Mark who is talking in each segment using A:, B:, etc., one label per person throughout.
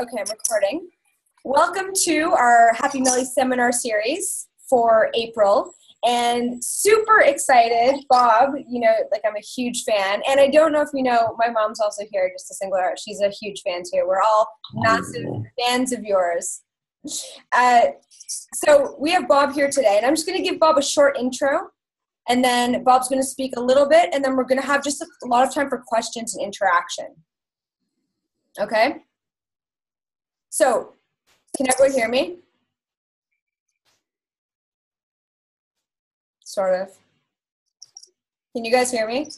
A: Okay, I'm recording. Welcome to our Happy Melly seminar series for April. And super excited, Bob, I'm a huge fan. And I don't know if you know, my mom's also here, just to single her out. She's a huge fan too. We're all massive fans of yours. So we have Bob here today, and I'm just going to give Bob a short intro. And then Bob's going to speak a little bit, and then we're going to have just a lot of time for questions and interaction. Okay? So, can everyone hear me? Sort of. Can you guys hear me?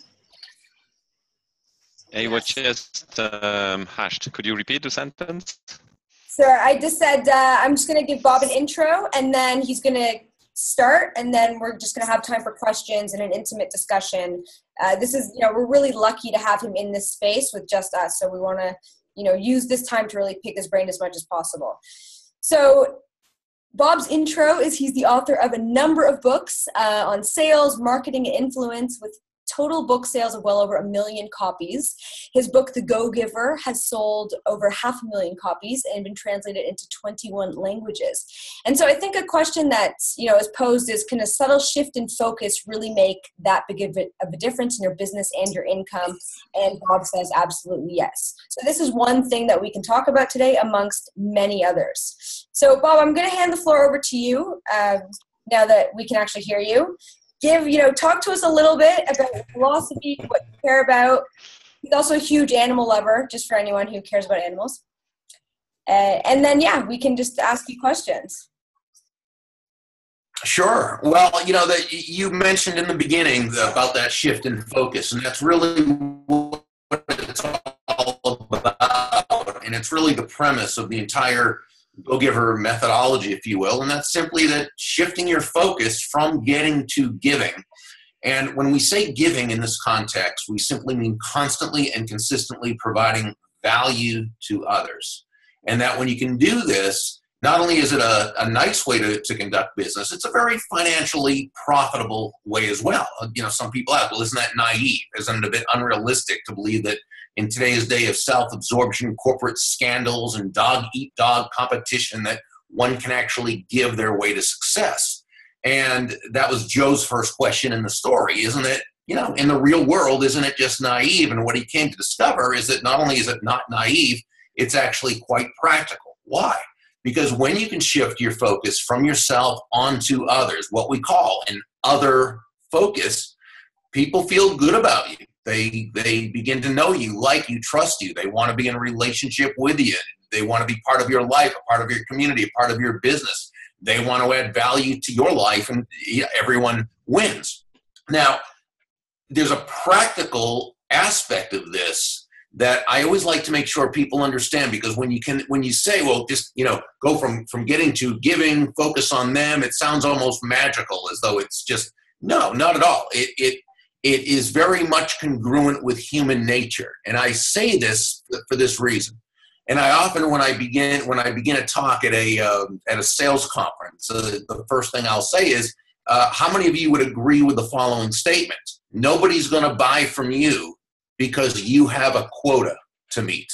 B: It was just hashed. Could you repeat the sentence?
A: So I just said I'm just going to give Bob an intro, and then he's going to start, and then we're just going to have time for questions and an intimate discussion. This is, we're really lucky to have him in this space with just us, so we want to, use this time to really pick his brain as much as possible. So Bob's intro is he's the author of a number of books on sales, marketing, and influence, with total book sales of well over 1 million copies. His book, The Go-Giver, has sold over 500,000 copies and been translated into 21 languages. And so I think a question that is posed is, can a subtle shift in focus really make that big of a difference in your business and your income? And Bob says absolutely yes. So this is one thing that we can talk about today amongst many others. So Bob, I'm going to hand the floor over to you now that we can actually hear you. Talk to us a little bit about philosophy, what you care about. He's also a huge animal lover, just for anyone who cares about animals. And then, we can just ask you questions.
C: Sure. Well, you mentioned in the beginning about that shift in focus, and that's really what it's all about. And it's really the premise of the entire Go-Giver methodology, if you will, and that's simply that shifting your focus from getting to giving. And when we say giving in this context, we simply mean constantly and consistently providing value to others. And that when you can do this, not only is it a nice way to conduct business, it's a very financially profitable way as well. Some people ask, well, isn't that naive? Isn't it a bit unrealistic to believe that in today's day of self-absorption, corporate scandals, and dog-eat-dog competition, that one can actually give their way to success? And that was Joe's first question in the story. Isn't it, in the real world, isn't it just naive? And what he came to discover is that not only is it not naive, it's actually quite practical. Why? Because when you can shift your focus from yourself onto others, what we call an other focus, people feel good about you. They begin to know you, like you, trust you. They want to be in a relationship with you. They want to be part of your life, a part of your community, a part of your business. They want to add value to your life, and everyone wins. Now, there's a practical aspect of this that I always like to make sure people understand, because when you say, well, just go from getting to giving, focus on them, it sounds almost magical, as though it's just no, not at all. It is very much congruent with human nature. And I say this for this reason. And I often, when I begin a talk at a sales conference, the first thing I'll say is, how many of you would agree with the following statement? Nobody's going to buy from you because you have a quota to meet.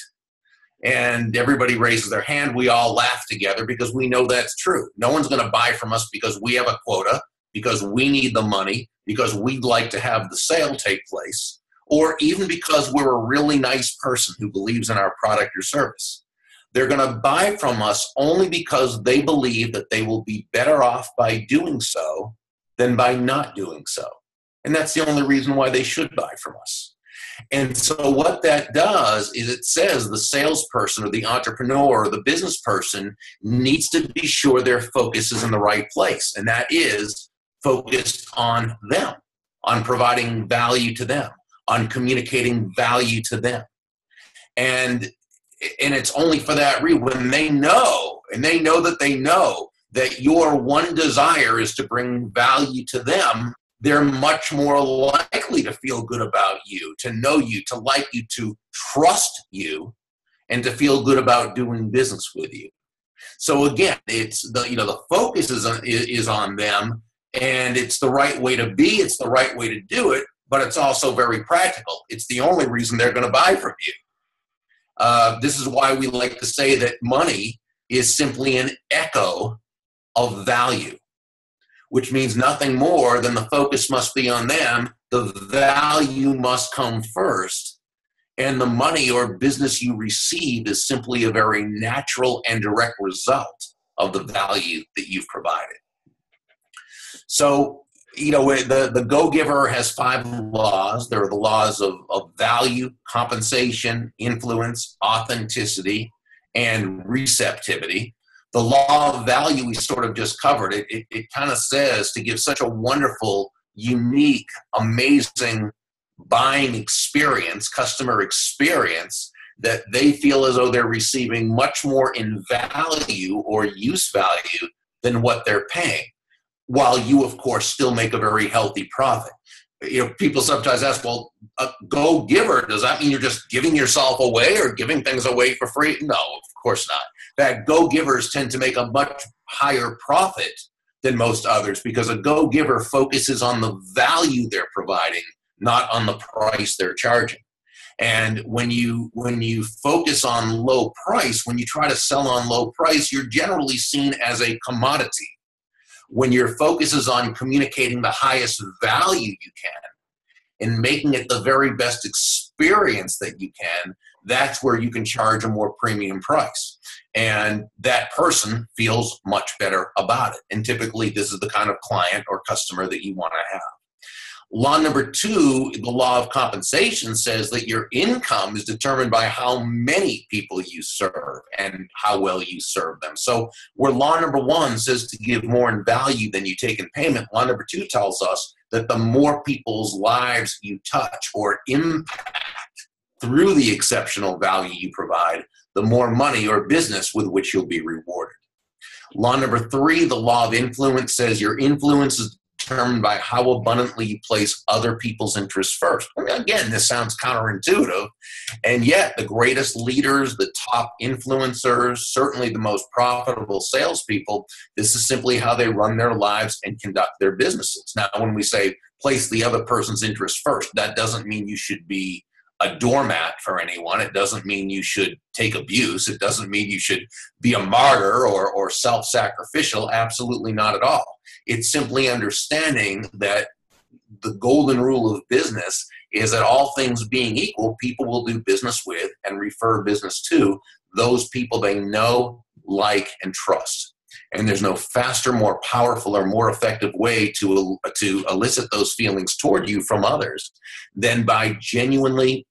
C: And everybody raises their hand. We all laugh together because we know that's true. No one's going to buy from us because we have a quota, because we need the money, because we'd like to have the sale take place, or even because we're a really nice person who believes in our product or service. They're going to buy from us only because they believe that they will be better off by doing so than by not doing so. And that's the only reason why they should buy from us. And so what that does is it says the salesperson or the entrepreneur or the business person needs to be sure their focus is in the right place. And that is focused on them, on providing value to them, on communicating value to them. And it's only for that reason, when they know, and they know that your one desire is to bring value to them, they're much more likely to feel good about you, to know you, to like you, to trust you, and to feel good about doing business with you. So again, it's the focus is on them. And it's the right way to be, it's the right way to do it, but it's also very practical. It's the only reason they're going to buy from you. This is why we like to say that money is simply an echo of value, which means nothing more than the focus must be on them. The value must come first. And the money or business you receive is simply a very natural and direct result of the value that you've provided. So, the go-giver has 5 laws. There are the laws of value, compensation, influence, authenticity, and receptivity. The law of value we sort of just covered. It kind of says to give such a wonderful, unique, amazing buying experience, customer experience, that they feel as though they're receiving much more in value or use value than what they're paying, while you, of course, still make a very healthy profit. People sometimes ask, well, a go-giver, does that mean you're just giving yourself away or giving things away for free? No, of course not. In fact, go-givers tend to make a much higher profit than most others because a go-giver focuses on the value they're providing, not on the price they're charging. And when you focus on low price, when you try to sell on low price, you're generally seen as a commodity. When your focus is on communicating the highest value you can and making it the very best experience that you can, that's where you can charge a more premium price. And that person feels much better about it. And typically, this is the kind of client or customer that you want to have. Law number 2, the law of compensation, says that your income is determined by how many people you serve and how well you serve them. So where law number 1 says to give more in value than you take in payment, law number 2 tells us that the more people's lives you touch or impact through the exceptional value you provide, the more money or business with which you'll be rewarded. Law number 3, the law of influence, says your influence is determined by how abundantly you place other people's interests first. Again, this sounds counterintuitive, and yet the greatest leaders, the top influencers, certainly the most profitable salespeople, this is simply how they run their lives and conduct their businesses. Now, when we say place the other person's interests first, that doesn't mean you should be a doormat for anyone. It doesn't mean you should take abuse. It doesn't mean you should be a martyr or self-sacrificial. Absolutely not at all. It's simply understanding that the golden rule of business is that all things being equal, people will do business with and refer business to those people they know, like, and trust. And there's no faster, more powerful, or more effective way to elicit those feelings toward you from others than by genuinely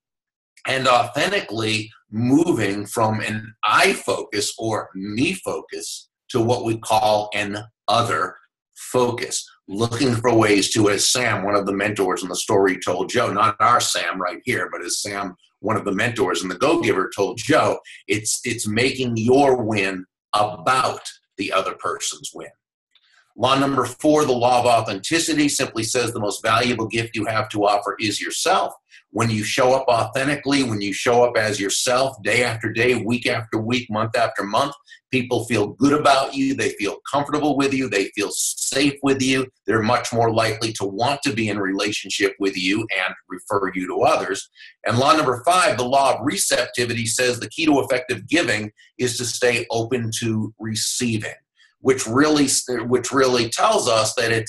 C: and authentically moving from an I focus or me focus to what we call an other focus. Looking for ways to, as Sam, one of the mentors in the story, told Joe, not our Sam right here, but as Sam, one of the mentors in the Go-Giver, told Joe, it's making your win about the other person's win. Law number 4, the law of authenticity, simply says the most valuable gift you have to offer is yourself. When you show up authentically, when you show up as yourself day after day, week after week, month after month, people feel good about you. They feel comfortable with you. They feel safe with you. They're much more likely to want to be in relationship with you and refer you to others. And law number 5, the law of receptivity, says the key to effective giving is to stay open to receiving, which really tells us that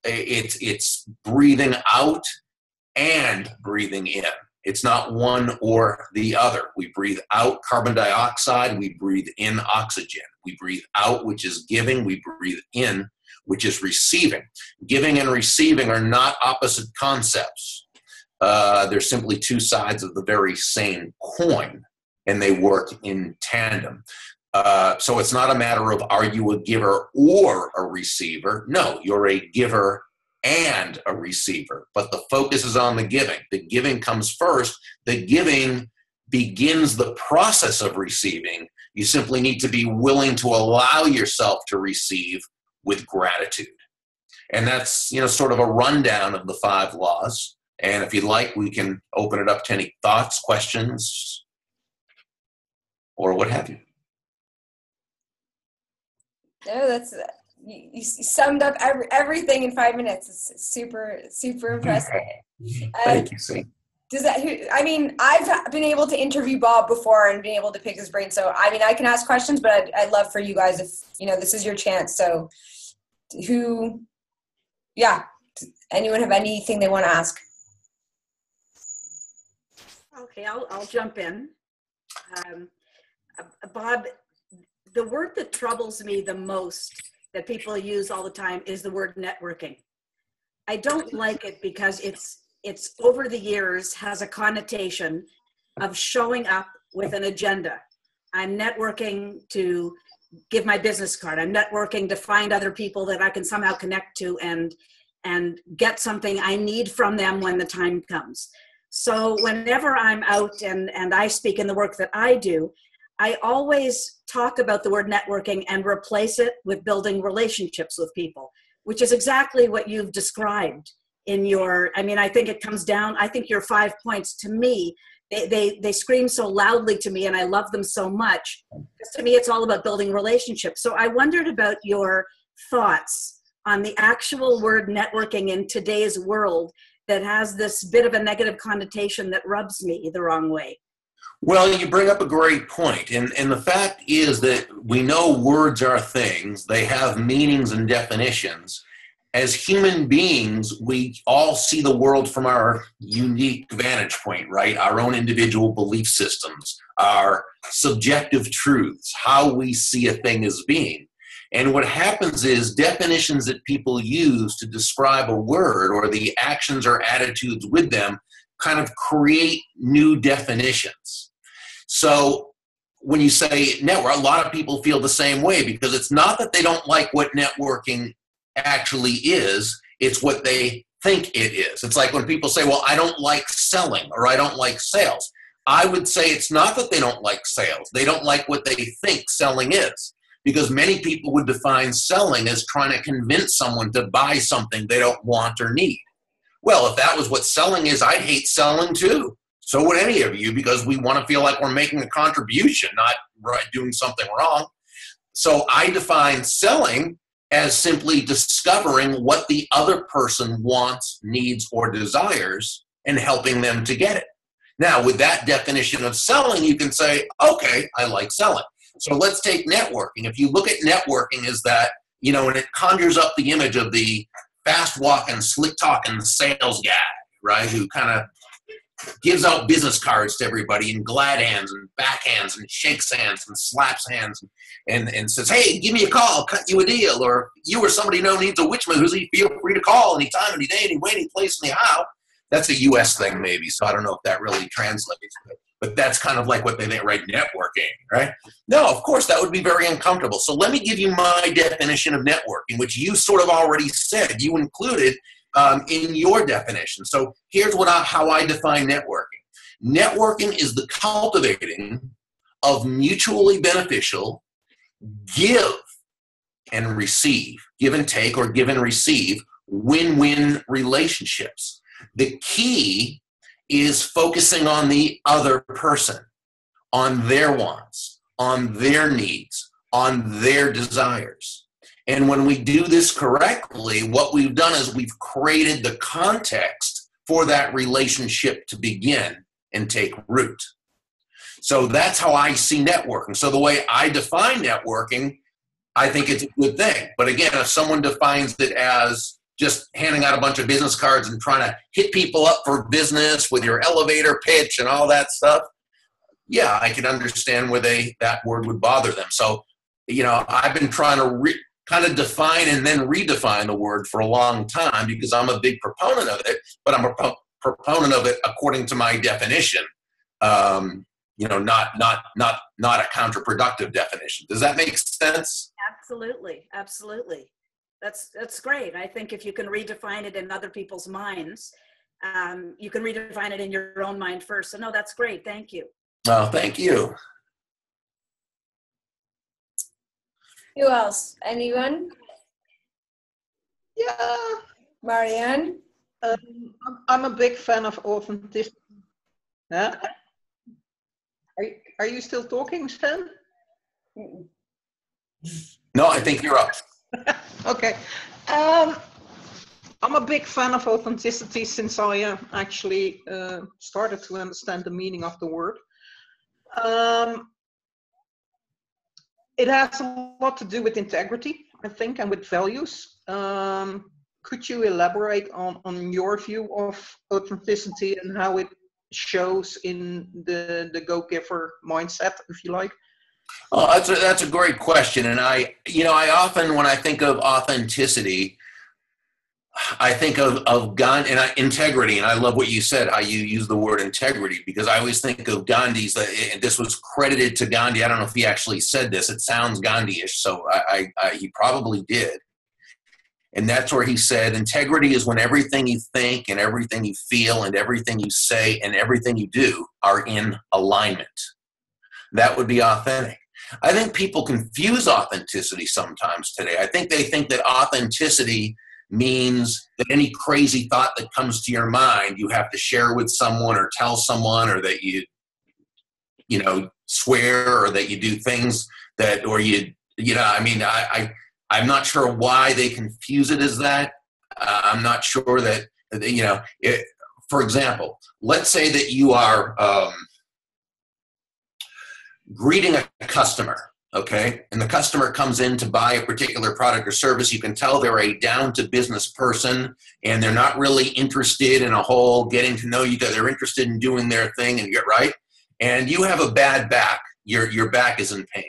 C: it's breathing out and breathing in. It's not one or the other. We breathe out carbon dioxide. We breathe in oxygen. We breathe out, which is giving. We breathe in, which is receiving. Giving and receiving are not opposite concepts. They're simply 2 sides of the very same coin, and they work in tandem. So it's not a matter of are you a giver or a receiver? No, you're a giver and a receiver, but the focus is on the giving. The giving comes first. The giving begins the process of receiving. You simply need to be willing to allow yourself to receive with gratitude. And that's, sort of a rundown of the 5 laws. And if you'd like, we can open it up to any thoughts, questions, or what have you.
A: No, that's you summed up everything in 5 minutes. It's super, super impressive.
C: Thank you, Sam.
A: Does that, I mean, I've been able to interview Bob before and been able to pick his brain. So, I mean, I can ask questions, but I'd love for you guys if, this is your chance. So anyone have anything they want to ask?
D: Okay, I'll jump in. Bob, the word that troubles me the most that people use all the time is the word networking. I don't like it because it's over the years has a connotation of showing up with an agenda. I'm networking to give my business card. I'm networking to find other people that I can somehow connect to and get something I need from them when the time comes. So whenever I'm out and I speak in the work that I do, I always talk about the word networking and replace it with building relationships with people, which is exactly what you've described in your, I think it comes down, I think your 5 points to me, they scream so loudly to me and I love them so much. Because to me, it's all about building relationships. So I wondered about your thoughts on the actual word networking in today's world that has this bit of a negative connotation that rubs me the wrong way.
C: Well, you bring up a great point. And the fact is that we know words are things. They have meanings and definitions. As human beings, we all see the world from our unique vantage point, right? Our own individual belief systems, our subjective truths, how we see a thing as being. And what happens is definitions that people use to describe a word or the actions or attitudes with them kind of create new definitions. So when you say network, a lot of people feel the same way because it's not that they don't like what networking actually is, it's what they think it is. It's like when people say, well, I don't like selling or I don't like sales. I would say it's not that they don't like sales. They don't like what they think selling is. Because many people would define selling as trying to convince someone to buy something they don't want or need. Well, if that was what selling is, I'd hate selling too. So would any of you, because we want to feel like we're making a contribution, not doing something wrong. So I define selling as simply discovering what the other person wants, needs, or desires and helping them to get it. Now, with that definition of selling, you can say, okay, I like selling. So let's take networking. If you look at networking as that, and it conjures up the image of the fast-walking, slick-talking sales guy, right, who kind of gives out business cards to everybody and glad hands and backhands and shakes hands and slaps hands and says, hey, give me a call, cut you a deal, or you or somebody needs a witch moozy, feel free to call anytime, any day, any way, any place, anyhow. That's a U.S. thing maybe, so I don't know if that really translates. But that's kind of like what they think, right? Networking, right? No, of course, that would be very uncomfortable. So let me give you my definition of networking, which you sort of already said. You included in your definition. So here's how I define networking. Networking is the cultivating of mutually beneficial give and receive, give and take or give and receive, win-win relationships. The key is focusing on the other person, on their wants, on their needs, on their desires. And when we do this correctly, what we've done is we've created the context for that relationship to begin and take root. So that's how I see networking. So the way I define networking, I think it's a good thing. But again, if someone defines it as just handing out a bunch of business cards and trying to hit people up for business with your elevator pitch and all that stuff, yeah, I can understand where that word would bother them. So, I've been trying to kind of define and then redefine the word for a long time because I'm a big proponent of it, but I'm a proponent of it according to my definition, not a counterproductive definition. Does that make sense?
D: Absolutely. Absolutely. That's great. I think if you can redefine it in other people's minds, you can redefine it in your own mind first. So no, that's great. Thank you.
C: Oh, thank you.
A: Who else? Anyone?
E: Yeah.
A: Marianne?
E: I'm a big fan of authenticity. Yeah. Are you still talking, Stan?
C: No, I think you're up.
E: Okay. I'm a big fan of authenticity since I actually started to understand the meaning of the word. It has a lot to do with integrity, I think, and with values. Could you elaborate on your view of authenticity and how it shows in the go-giver mindset, if you like?
C: Oh, that's a great question. And I often, when I think of authenticity, I think of Gandhi and integrity. And I love what you said, how you use the word integrity, because I always think of Gandhi's, and this was credited to Gandhi. I don't know if he actually said this. It sounds Gandhi-ish, so he probably did. And that's where he said, integrity is when everything you think and everything you feel and everything you say and everything you do are in alignment. That would be authentic. I think people confuse authenticity sometimes today. I think they think that authenticity means that any crazy thought that comes to your mind, you have to share with someone or tell someone, or that you swear, or that you do things that, or I'm not sure why they confuse it as that. I'm not sure that, for example, let's say that you are greeting a customer, okay? And the customer comes in to buy a particular product or service. You can tell they're a down-to-business person, and they're not really interested in a whole getting to know you. They're interested in doing their thing, and right? And you have a bad back. Your back is in pain.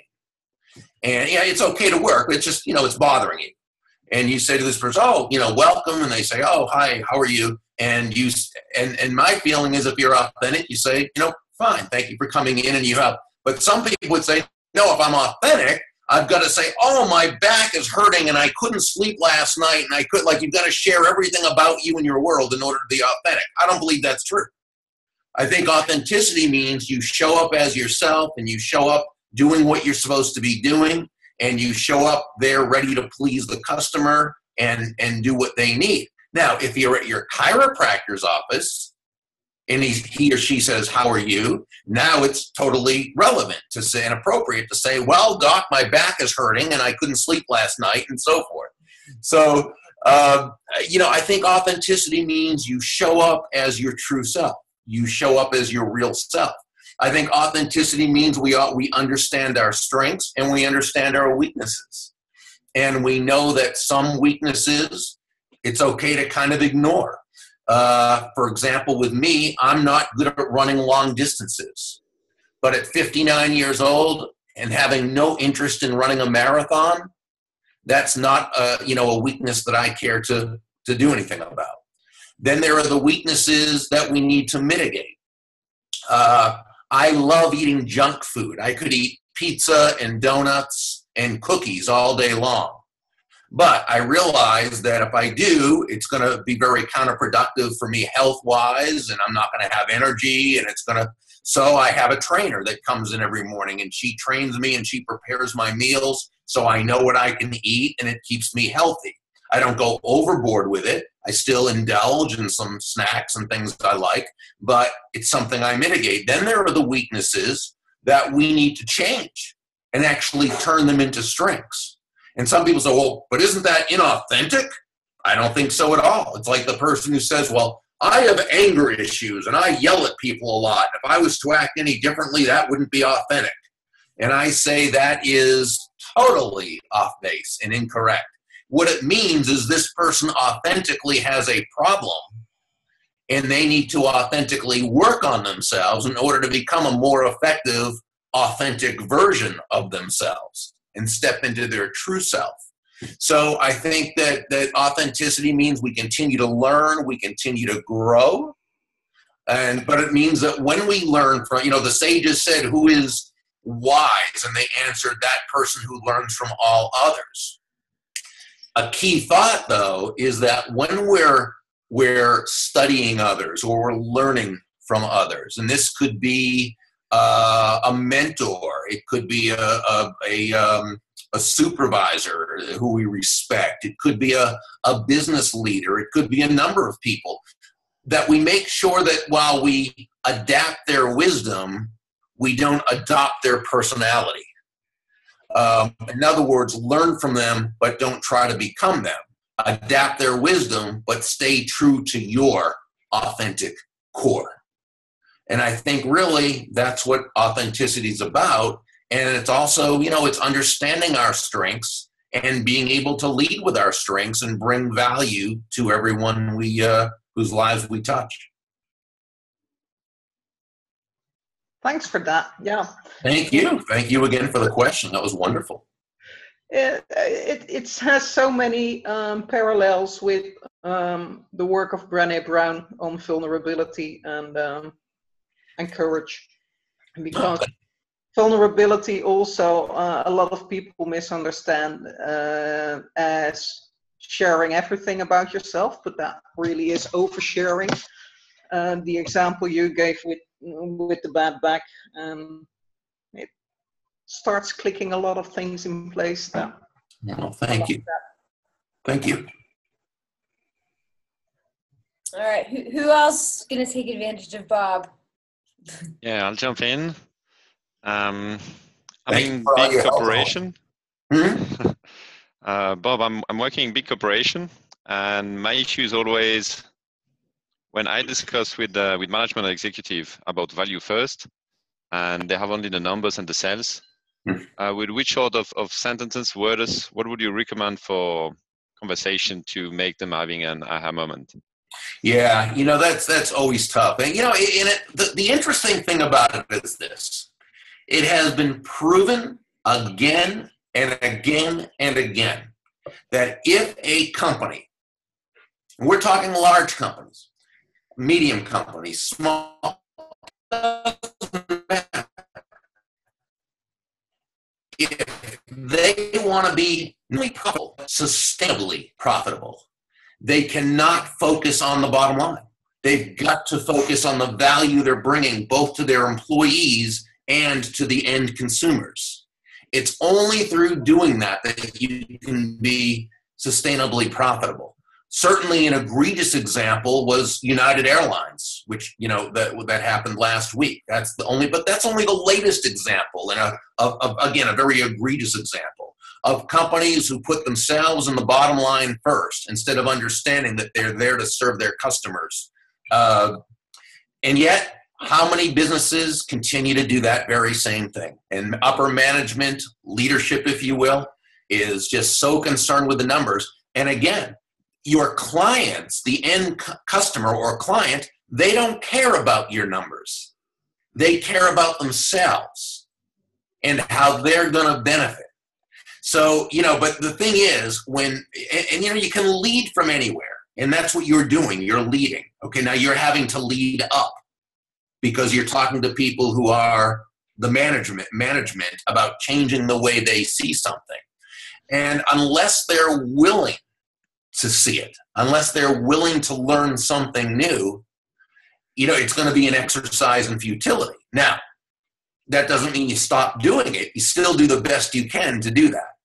C: And yeah, it's okay to work. It's just, it's bothering you. And you say to this person, oh, welcome. And they say, oh, hi, how are you? And and my feeling is, if you're authentic, you say, fine, thank you for coming in, and you help. But some people would say, no, if I'm authentic, I've got to say, oh, my back is hurting and I couldn't sleep last night, and you've got to share everything about you and your world in order to be authentic. I don't believe that's true. I think authenticity means you show up as yourself, and you show up doing what you're supposed to be doing, and you show up there ready to please the customer and do what they need. Now, if you're at your chiropractor's office and he or she says, how are you? Now it's totally relevant to say, and appropriate to say, well, doc, my back is hurting and I couldn't sleep last night, and so forth. So, I think authenticity means you show up as your true self. You show up as your real self. I think authenticity means we understand our strengths and we understand our weaknesses. And we know that some weaknesses, it's okay to kind of ignore. For example, with me, I'm not good at running long distances. But at 59 years old and having no interest in running a marathon, that's not a weakness that I care to do anything about. Then there are the weaknesses that we need to mitigate. I love eating junk food. I could eat pizza and donuts and cookies all day long. But I realize that if I do, it's going to be very counterproductive for me health-wise, and I'm not going to have energy, and so I have a trainer that comes in every morning, and she trains me and she prepares my meals so I know what I can eat, and it keeps me healthy. I don't go overboard with it. I still indulge in some snacks and things that I like, but it's something I mitigate. Then there are the weaknesses that we need to change and actually turn them into strengths. And some people say, well, but isn't that inauthentic? I don't think so at all. It's like the person who says, well, I have anger issues and I yell at people a lot. If I was to act any differently, that wouldn't be authentic. And I say that is totally off base and incorrect. What it means is this person authentically has a problem, and they need to authentically work on themselves in order to become a more effective, authentic version of themselves and step into their true self. So I think that authenticity means we continue to learn, we continue to grow, but it means that when we learn from, the sages said, who is wise? And they answered, that person who learns from all others. A key thought, though, is that when we're studying others or we're learning from others, and this could be a mentor, it could be a supervisor who we respect, it could be a business leader, it could be a number of people, that we make sure that while we adapt their wisdom, we don't adopt their personality. In other words, learn from them, but don't try to become them. adapt their wisdom, but stay true to your authentic core. And I think really that's what authenticity is about. And it's also, it's understanding our strengths and being able to lead with our strengths and bring value to everyone whose lives we touch.
E: Thanks for that. Yeah.
C: Thank you. Thank you again for the question. That was wonderful.
E: It has so many parallels with the work of Brené Brown on vulnerability and courage, because vulnerability also a lot of people misunderstand as sharing everything about yourself, but that really is oversharing. The example you gave with the bad back, it starts clicking a lot of things in place.
C: Well, thank you. Thank you.
A: All right, who else is going to take advantage of Bob?
B: Yeah, I'll jump in. I'm
C: Thank
B: in
C: you for all
B: big
C: your help.
B: corporation. Bob, I'm working in big corporation, and my issue is always when I discuss with management and executive about value first, and they have only the numbers and the sales. With which sort of sentences, words, what would you recommend for conversation to make them having an aha moment?
C: Yeah, that's always tough. And the interesting thing about it is this: it has been proven again and again and again that if a company, we're talking large companies, medium companies, small, if they want to be profitable, sustainably profitable, they cannot focus on the bottom line. They've got to focus on the value they're bringing both to their employees and to the end consumers. It's only through doing that you can be sustainably profitable. Certainly an egregious example was United Airlines, which, that happened last week. That's only the latest example, and again, a very egregious example of companies who put themselves in the bottom line first instead of understanding that they're there to serve their customers. And yet, how many businesses continue to do that very same thing? And upper management, leadership, if you will, is just so concerned with the numbers. And again, your clients, the end customer or client, they don't care about your numbers. They care about themselves and how they're going to benefit. So, but the thing is, you can lead from anywhere, and that's what you're doing. You're leading. Okay, now you're having to lead up because you're talking to people who are the management about changing the way they see something. And unless they're willing to see it, unless they're willing to learn something new, it's going to be an exercise in futility. Now, that doesn't mean you stop doing it. You still do the best you can to do that.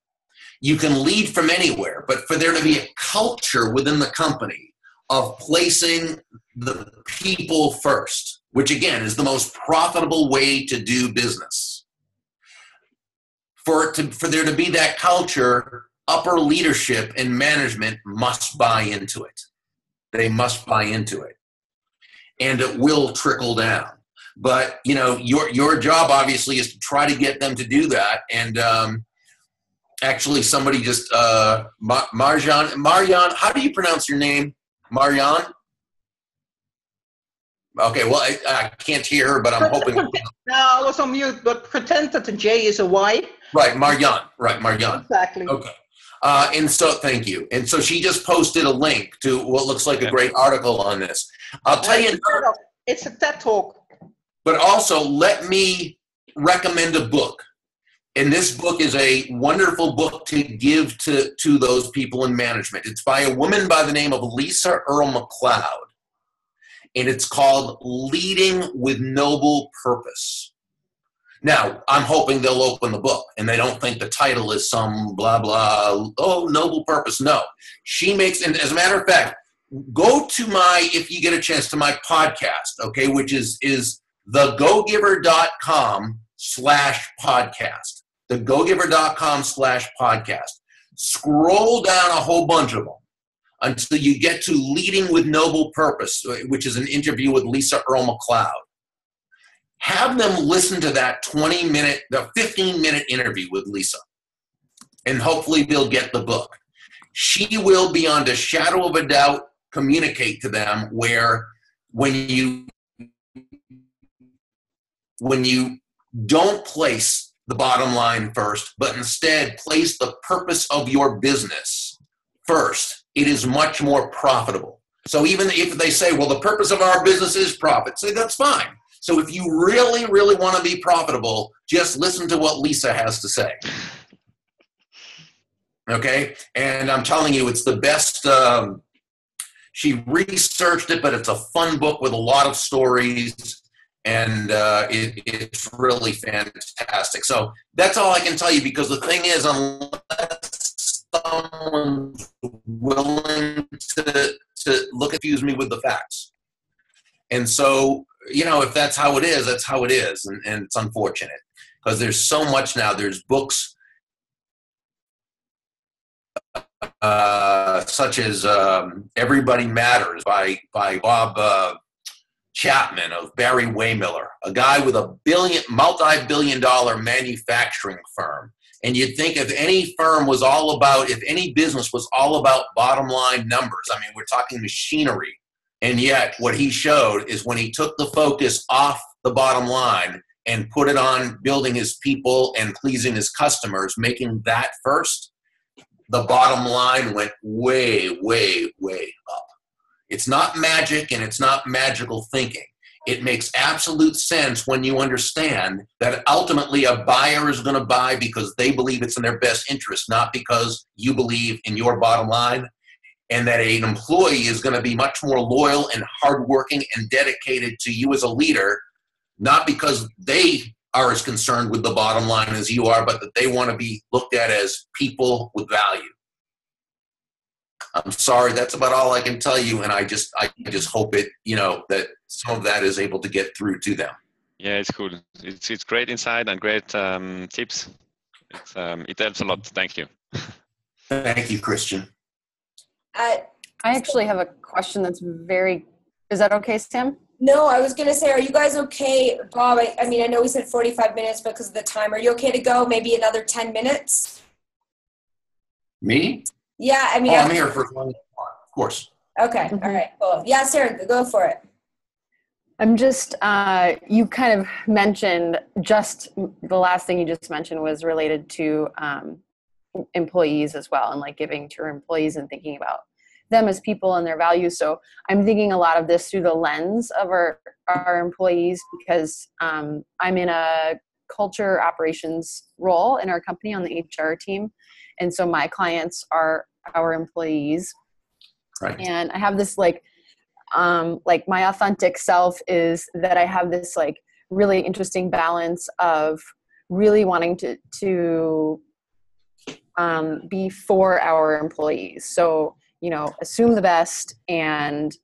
C: You can lead from anywhere, but for there to be a culture within the company of placing the people first, which again is the most profitable way to do business. For there to be that culture, upper leadership and management must buy into it. They must buy into it. And it will trickle down. But, your job obviously is to try to get them to do that. And actually somebody just, Marianne, how do you pronounce your name? Marianne? Okay, well, I can't hear her, but I'm hoping.
E: No, I was on mute, but pretend that the J is a Y.
C: Right, Marianne. Right, Marianne.
E: Exactly.
C: Okay. And so, thank you. And so she just posted a link to what looks like a great article on this. I'll tell you.
E: It's a TED Talk.
C: But also, let me recommend a book. And this book is a wonderful book to give to those people in management. It's by a woman by the name of Lisa Earle McLeod. And it's called Leading with Noble Purpose. Now, I'm hoping they'll open the book and they don't think the title is some blah, blah, noble purpose. No. She makes, and as a matter of fact, go to if you get a chance, to my podcast, okay, which is thegogiver.com/podcast. Thegogiver.com/podcast. Scroll down a whole bunch of them. until you get to Leading with Noble Purpose, which is an interview with Lisa Earl McLeod. Have them listen to that 15-minute interview with Lisa, and hopefully they'll get the book. She will, beyond a shadow of a doubt, communicate to them where when you don't place the bottom line first, but instead place the purpose of your business first, it is much more profitable. So even if they say, well, the purpose of our business is profit, say that's fine. So if you really, really want to be profitable, just listen to what Lisa has to say. Okay? And I'm telling you, it's the best. She researched it, but it's a fun book with a lot of stories, and it's really fantastic. So that's all I can tell you, because the thing is, unless someone's willing to confuse me with the facts. And so, if that's how it is, that's how it is. And it's unfortunate, because there's so much now. There's books such as Everybody Matters by Bob Chapman of Barry Waymiller, a guy with a multi-billion-dollar manufacturing firm. And you'd think if any business was all about bottom line numbers, I mean, we're talking machinery. And yet what he showed is when he took the focus off the bottom line and put it on building his people and pleasing his customers, making that first, the bottom line went way, way, way up. It's not magic, and it's not magical thinking. It makes absolute sense when you understand that ultimately a buyer is going to buy because they believe it's in their best interest, not because you believe in your bottom line, and that an employee is going to be much more loyal and hardworking and dedicated to you as a leader, not because they are as concerned with the bottom line as you are, but that they want to be looked at as people with value. I'm sorry, that's about all I can tell you, and I just hope that some of that is able to get through to them.
B: Yeah, it's cool. It's great insight and great tips. It helps a lot. Thank you.
C: Thank you, Christian.
A: I
F: actually have a question that's is that okay, Sam?
A: No, I was going to say, are you guys okay, Bob? I mean, I know we said 45 minutes because of the time. Are you okay to go maybe another 10 minutes?
C: Me?
A: Yeah, I mean.
C: I'm here for as long as you want, of course.
A: Okay, all right, cool. Yeah, Sarah, go for it.
F: I'm just, you kind of mentioned, just the last thing you just mentioned was related to employees as well, and like giving to your employees and thinking about them as people and their values. So I'm thinking a lot of this through the lens of our employees, because I'm in a culture operations role in our company on the HR team. And so my clients are our employees.
C: Right.
F: And I have this like my authentic self is that I have this like really interesting balance of really wanting to be for our employees. So, assume the best and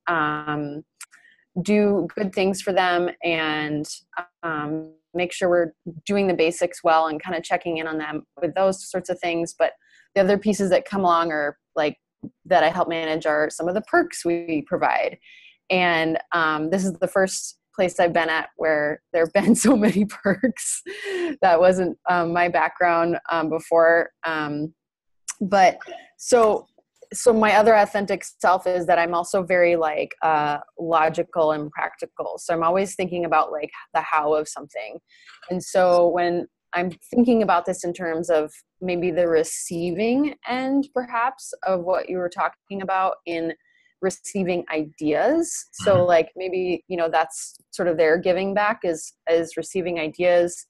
F: do good things for them, and make sure we're doing the basics well and kind of checking in on them with those sorts of things. But the other pieces that come along are like that I help manage are some of the perks we provide. And this is the first place I've been at where there have been so many perks. That wasn't my background before. But so my other authentic self is that I'm also very like logical and practical. So I'm always thinking about like the how of something. And so when I'm thinking about this in terms of maybe the receiving end, perhaps, of what you were talking about in receiving ideas. So like maybe, that's sort of their giving back is receiving ideas.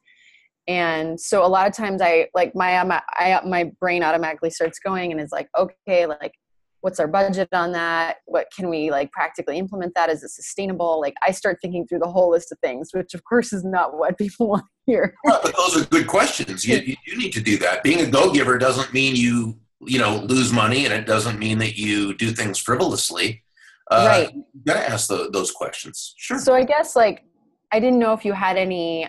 F: And so a lot of times my brain automatically starts going and is like, okay, like what's our budget on that? What can we like practically implement that? Is it sustainable? Like I start thinking through the whole list of things, which of course is not what people want to hear.
C: Well, but those are good questions. You need to do that. Being a go-giver doesn't mean you lose money, and it doesn't mean that you do things frivolously.
F: Right.
C: You gotta ask those questions. Sure.
F: So I guess like, I didn't know if you had any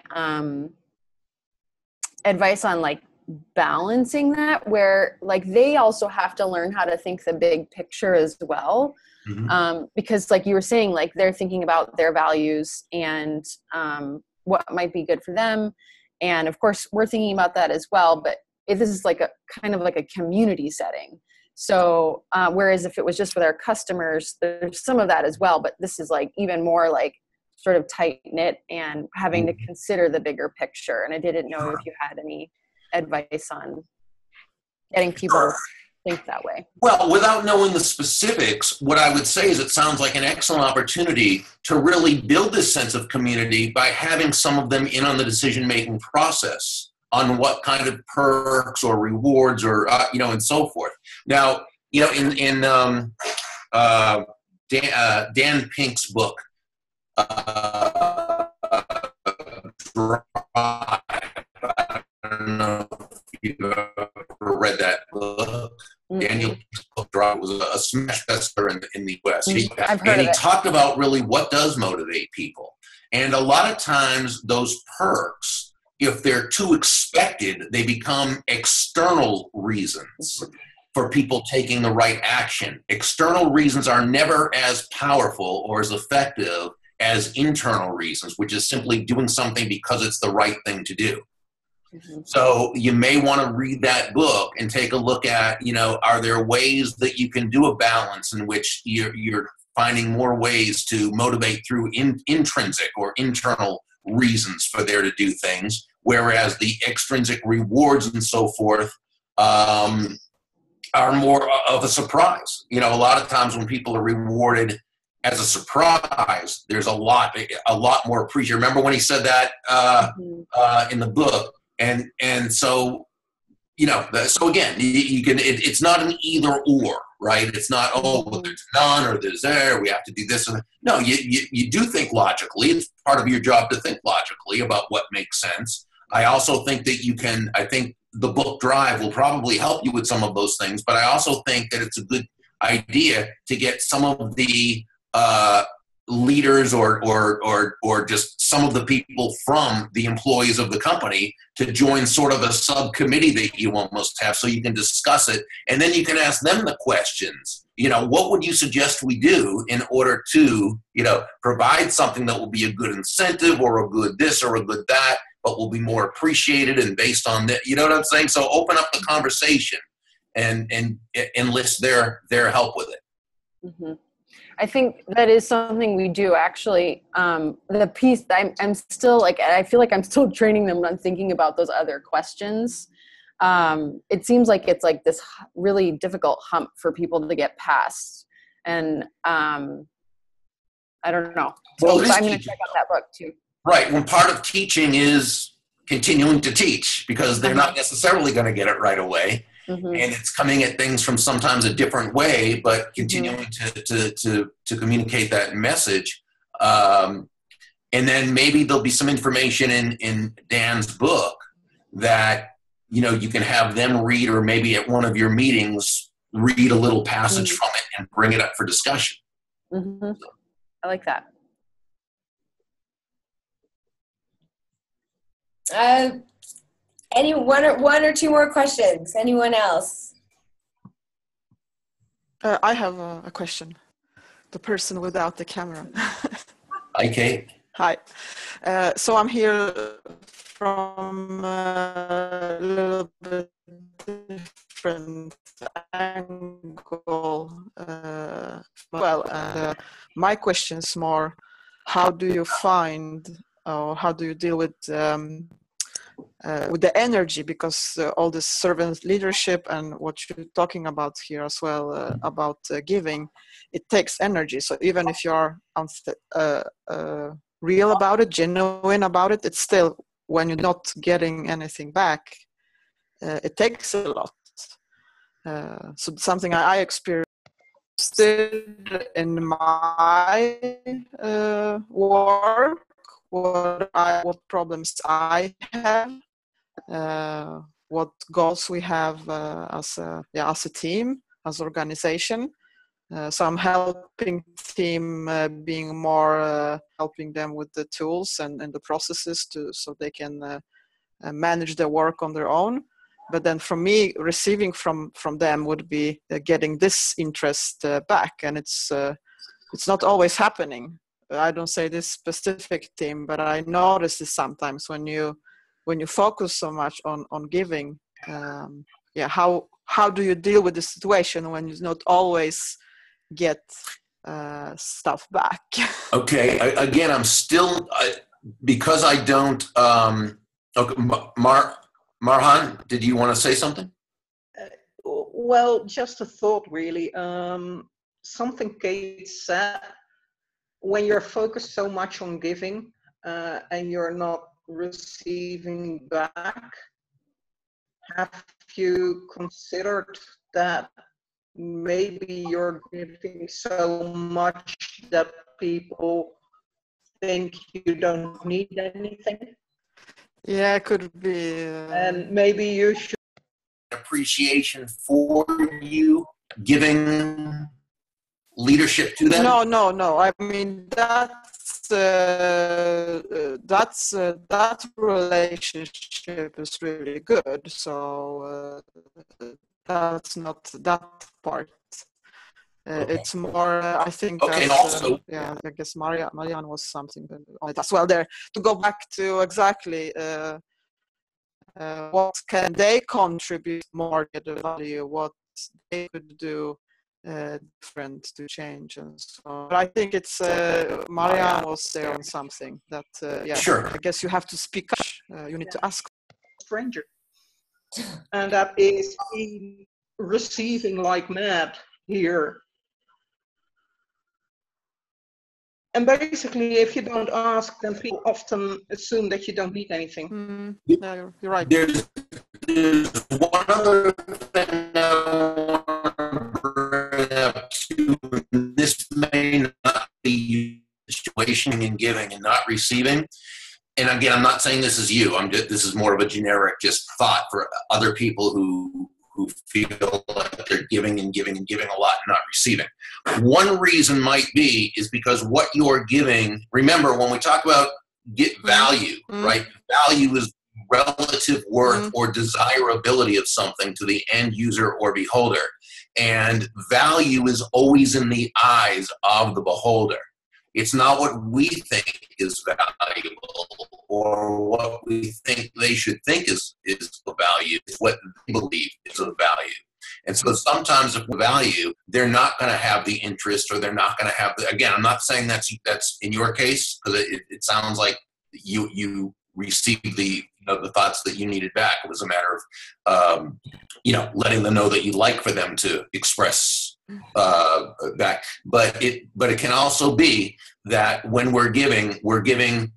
F: advice on like balancing that, where like they also have to learn how to think the big picture as well. Because like you were saying, like they're thinking about their values and what might be good for them. And of course we're thinking about that as well, but this is like a kind of like a community setting. So whereas if it was just with our customers, there's some of that as well, but this is like even more like sort of tight knit and having to consider the bigger picture. And I didn't know if you had any advice on getting people to think that way.
C: Well, without knowing the specifics, what I would say is it sounds like an excellent opportunity to really build this sense of community by having some of them in on the decision-making process on what kind of perks or rewards or, and so forth. Now, in Dan Pink's book, Drive, I don't know if you've ever read that book. Daniel Pink's book, Drive, was a smash bestseller in the US.
F: I've heard of it.
C: Talked about really what does motivate people. And a lot of times those perks, if they're too expected, they become external reasons for people taking the right action. External reasons are never as powerful or as effective as internal reasons, which is simply doing something because it's the right thing to do. So you may want to read that book and take a look at, are there ways that you can do a balance in which you're finding more ways to motivate through intrinsic or internal reasons for there to do things, whereas the extrinsic rewards and so forth are more of a surprise. A lot of times when people are rewarded as a surprise, there's a lot more appreciation. Remember when he said that in the book? And so, so again, you can, it's not an either or, right? It's not, well, there's none or there's there, we have to do this. No, you do think logically. It's part of your job to think logically about what makes sense. I also think that I think the book Drive will probably help you with some of those things, but I also think that it's a good idea to get some of the leaders or just some of the people from the employees of the company to join sort of a subcommittee that you almost have, so you can discuss it, and then you can ask them the questions. What would you suggest we do in order to, provide something that will be a good incentive or a good this or a good that, but will be more appreciated and based on that. You know what I'm saying? So open up the conversation and enlist their help with it.
F: I think that is something we do actually. The piece that I'm still like, I feel like I'm still training them on thinking about those other questions. It seems like it's like this really difficult hump for people to get past. And I don't know. So I'm going to check out that book too.
C: Right. When part of teaching is continuing to teach, because they're not necessarily going to get it right away. And it's coming at things from sometimes a different way, but continuing to communicate that message. And then maybe there'll be some information in Dan's book that, you can have them read, or maybe at one of your meetings, read a little passage from it and bring it up for discussion.
F: I like that.
A: Any one or two more questions? Anyone else?
G: I have a question. The person without the camera.
C: Hi, Kate.
G: Hi. So I'm here from a little bit different angle. My question is more, how do you find, or how do you deal with the energy, because all this servant leadership and what you're talking about here as well, about giving, it takes energy. So even if you're real about it, genuine about it, it's still, when you're not getting anything back, it takes a lot. So something I experienced in my work, what problems I have, what goals we have as a team, as organization. So I'm helping team being more helping them with the tools and the processes so they can manage their work on their own. but then for me, receiving from them would be getting this interest back, and it's not always happening. I don't say this specific team, but I notice this sometimes when you focus so much on giving. How do you deal with the situation when you not always get stuff back?
C: Okay, again, I'm still because I don't. Okay, Marhan, did you want to say something?
E: Well, just a thought, really. Something Kate said. When you're focused so much on giving and you're not receiving back, have you considered that maybe you're giving so much that people think you don't need anything?
G: Yeah, it could be.
E: And maybe you should.
C: Appreciation for you giving leadership to them?
G: No. I mean, that relationship is really good. So that's not that part.
C: Okay.
G: It's more. I think.
C: Okay, and
G: that's,
C: also,
G: I guess Marianne was something on it as well. There to go back to exactly. What can they contribute more to the value? What they could do different to change and so on. But I think it's Marianne was there on something that
C: sure.
G: I guess you have to speak up. You need to ask
E: stranger, and that is receiving like mad here. And basically, if you don't ask, then people often assume that you don't need anything.
G: No, you're right.
C: There's one other thing I want to bring up too. This may not be situation in giving and not receiving. And again, I'm not saying this is you. This is more of a generic just thought for other people who feel like they're giving and giving and giving a lot and not receiving. One reason might be is because what you're giving, remember when we talk about get value, right? Value is relative worth or desirability of something to the end user or beholder. And value is always in the eyes of the beholder. It's not what we think is valuable or what we think they should think is of value. It's what they believe is of value. And so sometimes if value, they're not going to have the interest or they're not going to have the, again, I'm not saying that's in your case, because it sounds like you received the thoughts that you needed back. It was a matter of, letting them know that you'd like for them to express back. But it can also be that when we're giving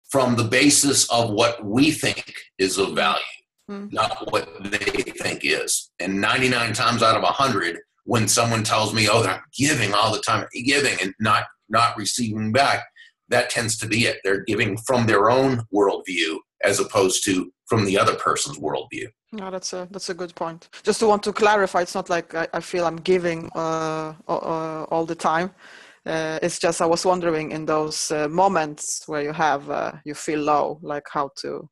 C: from the basis of what we think is of value, not what they think is. And 99 times out of 100, when someone tells me, oh, they're giving all the time, giving and not receiving back, that tends to be it. They're giving from their own worldview as opposed to from the other person's worldview.
G: No, that's a good point. Just to want to clarify, it's not like I feel I'm giving all the time. It's just I was wondering in those moments where you feel low, like how to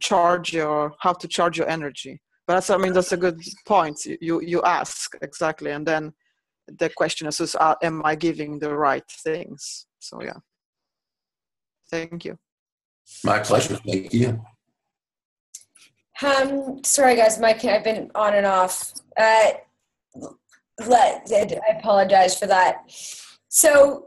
G: charge your energy. But that's a good point. You ask exactly, and then the question is, am I giving the right things? So yeah. Thank you.
C: My pleasure. Thank you.
A: Sorry guys, I've been on and off. I apologize for that. So,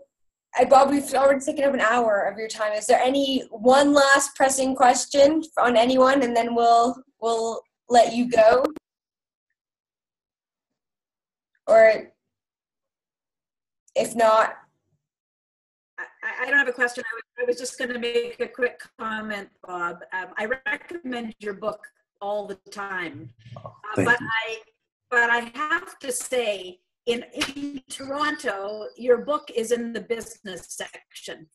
A: Bob, we've already taken up an hour of your time. Is there any one last pressing question on anyone, and then we'll let you go? Or if not,
D: I don't have a question. I was just going to make a quick comment, Bob. I recommend your book all the time, but I have to say, in Toronto, your book is in the business section.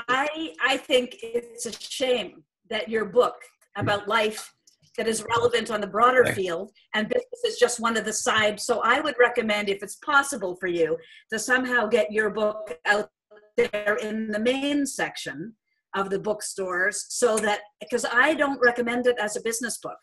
D: I think it's a shame that your book about life that is relevant on the broader field and business is just one of the sides. So I would recommend, if it's possible for you, to somehow get your book out there in the main section of the bookstores, so that, because I don't recommend it as a business book.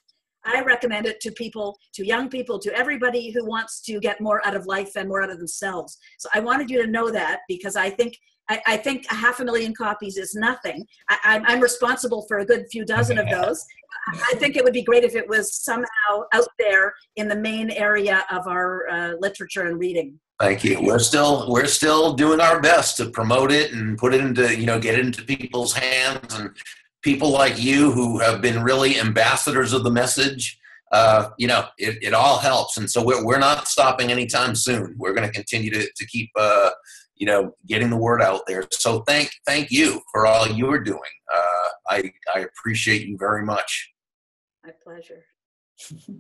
D: I recommend it to people, to young people, to everybody who wants to get more out of life and more out of themselves. So I wanted you to know that, because I think 500,000 copies is nothing. I'm responsible for a good few dozen of those. I think it would be great if it was somehow out there in the main area of our literature and reading.
C: Thank you. We're still doing our best to promote it and put it into, get it into people's hands, and people like you who have been really ambassadors of the message. It all helps. And so we're not stopping anytime soon. We're going to continue to keep, getting the word out there. So thank you for all you're doing. I appreciate you very much.
D: My pleasure.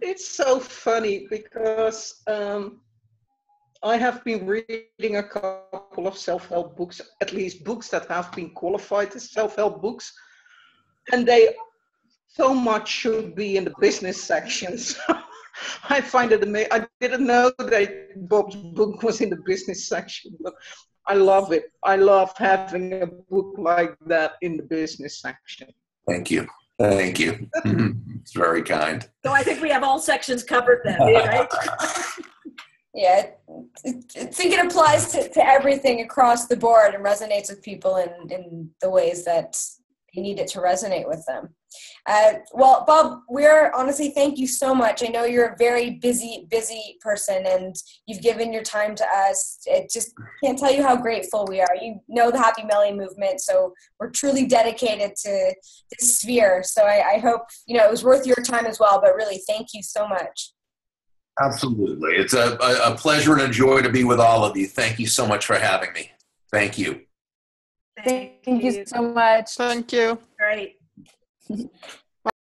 E: It's so funny because I have been reading a couple of self-help books, at least books that have been qualified as self-help books, and they so much should be in the business sections. I find it amazing. I didn't know that Bob's book was in the business section, but I love it. I love having a book like that in the business section.
C: Thank you. Thank you. It's very kind.
D: So I think we have all sections covered then, right?
A: Yeah, I think it applies to everything across the board and resonates with people in the ways that they need it to resonate with them. Well, Bob, thank you so much. I know you're a very busy person, and you've given your time to us. It just can't tell you how grateful we are. You know the Happy Melly movement, so we're truly dedicated to this sphere. So I hope, it was worth your time as well, but really thank you so much.
C: Absolutely. It's a pleasure and a joy to be with all of you. Thank you so much for having me. Thank you.
F: Thank you so much.
G: Thank you.
D: Great.